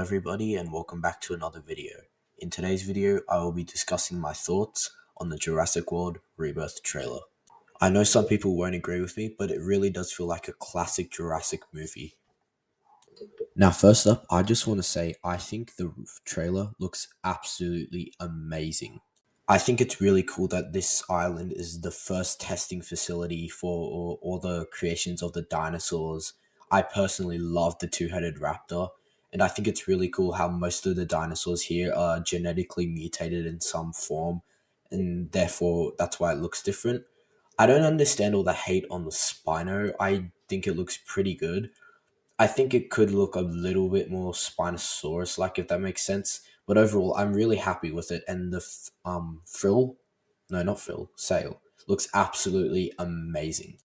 everybody, and welcome back to another video. In today's video, I will be discussing my thoughts on the Jurassic World Rebirth trailer. I know some people won't agree with me, but it really does feel like a classic Jurassic movie. Now, first up, I just want to say I think the trailer looks absolutely amazing. I think it's really cool that this island is the first testing facility for all the creations of the dinosaurs. I personally love the two-headed raptor, and I think it's really cool how most of the dinosaurs here are genetically mutated in some form, and therefore that's why it looks different. I don't understand all the hate on the Spino. I think it looks pretty good. I think it could look a little bit more Spinosaurus like, if that makes sense. But overall, I'm really happy with it. And the frill, no, not frill, sail looks absolutely amazing.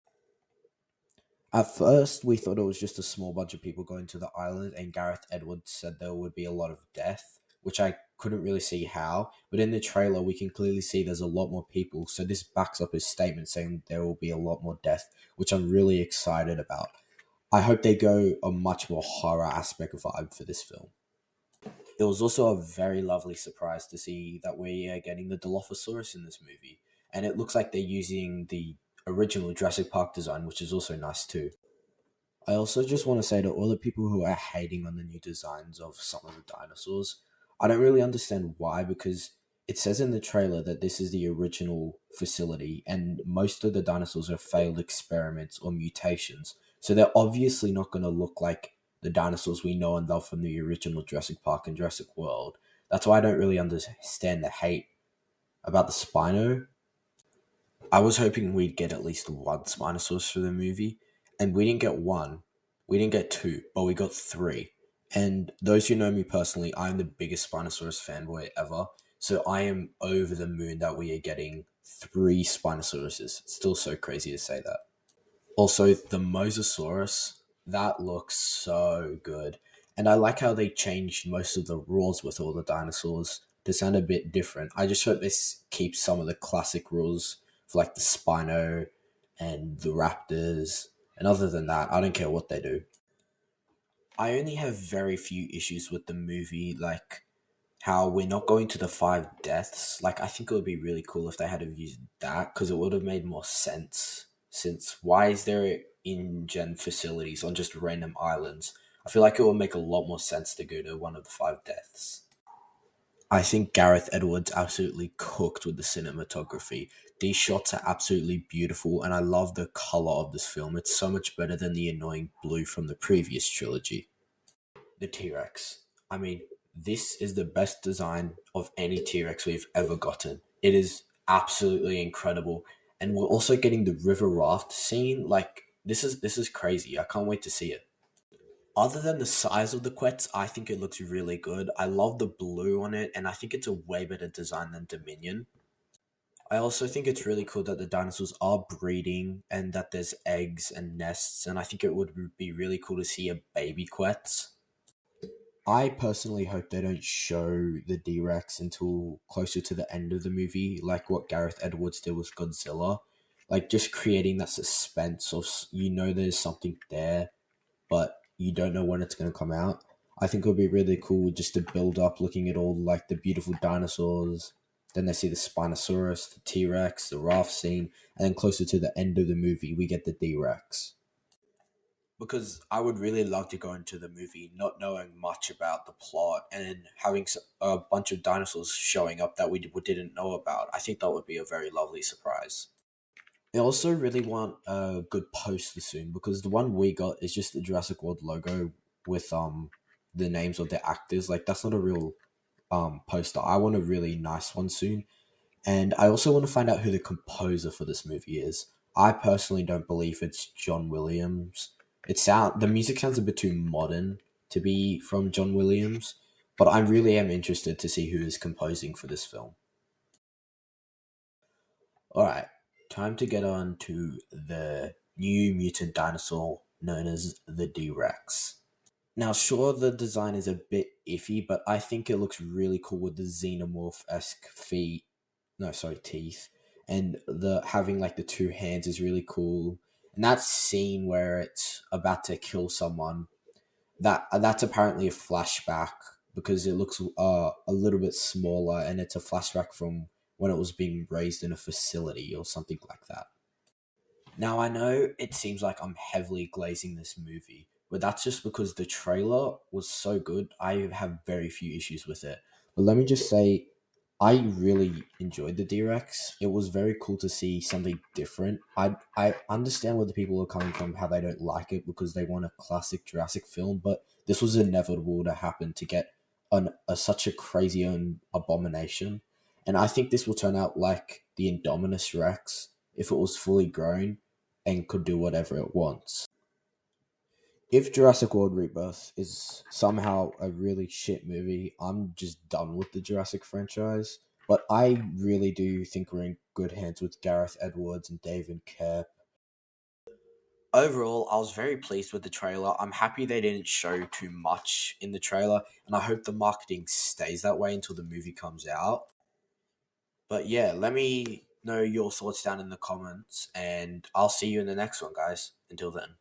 At first, we thought it was just a small bunch of people going to the island, and Gareth Edwards said there would be a lot of death, which I couldn't really see how. But in the trailer, we can clearly see there's a lot more people. So this backs up his statement saying there will be a lot more death, which I'm really excited about. I hope they go a much more horror aspect vibe for this film. It was also a very lovely surprise to see that we are getting the Dilophosaurus in this movie, and it looks like they're using the original Jurassic Park design, which is also nice too. I also just want to say to all the people who are hating on the new designs of some of the dinosaurs, I don't really understand why, because it says in the trailer that this is the original facility and most of the dinosaurs are failed experiments or mutations. So they're obviously not going to look like the dinosaurs we know and love from the original Jurassic Park and Jurassic World. That's why I don't really understand the hate about the Spino. I was hoping we'd get at least one Spinosaurus for the movie, and we didn't get one. We didn't get two, but we got three. And those who know me personally, I'm the biggest Spinosaurus fanboy ever. So I am over the moon that we are getting three Spinosauruses. It's still so crazy to say that. Also, the Mosasaurus, that looks so good. And I like how they changed most of the rules with all the dinosaurs to sound a bit different. I just hope this keeps some of the classic rules for like the Spino and the Raptors. And other than that, I don't care what they do. I only have very few issues with the movie, like how we're not going to the five deaths. Like, I think it would be really cool if they had have used that because it would have made more sense. Since why is there in-gen facilities on just random islands? I feel like it would make a lot more sense to go to one of the five deaths. I think Gareth Edwards absolutely cooked with the cinematography. These shots are absolutely beautiful, and I love the color of this film. It's so much better than the annoying blue from the previous trilogy. The T-Rex. I mean, this is the best design of any T-Rex we've ever gotten. It is absolutely incredible. And we're also getting the river raft scene. Like, this is crazy. I can't wait to see it. Other than the size of the quets, I think it looks really good. I love the blue on it, and I think it's a way better design than Dominion. I also think it's really cool that the dinosaurs are breeding and that there's eggs and nests, and I think it would be really cool to see a baby quet. I personally hope they don't show the D-Rex until closer to the end of the movie, like what Gareth Edwards did with Godzilla. Like, just creating that suspense of, there's something there, but you don't know when it's going to come out. I think it would be really cool just to build up looking at all, like, the beautiful dinosaurs. Then they see the Spinosaurus, the T-Rex, the raft scene, and then closer to the end of the movie, we get the D-Rex, because I would really love to go into the movie not knowing much about the plot and having a bunch of dinosaurs showing up that we didn't know about. I think that would be a very lovely surprise. I also really want a good poster soon, because the one we got is just the Jurassic World logo with the names of the actors. Like, that's not a real poster. I want a really nice one soon. And I also want to find out who the composer for this movie is. I personally don't believe it's John Williams. The music sounds a bit too modern to be from John Williams, but I really am interested to see who is composing for this film. All right, time to get on to the new mutant dinosaur known as the D-Rex. Now, sure, the design is a bit iffy, but I think it looks really cool with the xenomorph-esque feet. No, sorry, teeth. And the having like the two hands is really cool. And that scene where it's about to kill someone, That's apparently a flashback because it looks a little bit smaller, and it's a flashback from when it was being raised in a facility or something like that. Now, I know it seems like I'm heavily glazing this movie, but that's just because the trailer was so good. I have very few issues with it. But let me just say, I really enjoyed the D-Rex. It was very cool to see something different. I understand where the people are coming from, how they don't like it because they want a classic Jurassic film, but this was inevitable to happen to get such a crazy abomination. And I think this will turn out like the Indominus Rex if it was fully grown and could do whatever it wants. If Jurassic World Rebirth is somehow a really shit movie, I'm just done with the Jurassic franchise. But I really do think we're in good hands with Gareth Edwards and David Kerr. Overall, I was very pleased with the trailer. I'm happy they didn't show too much in the trailer, and I hope the marketing stays that way until the movie comes out. But yeah, let me know your thoughts down in the comments, and I'll see you in the next one, guys. Until then.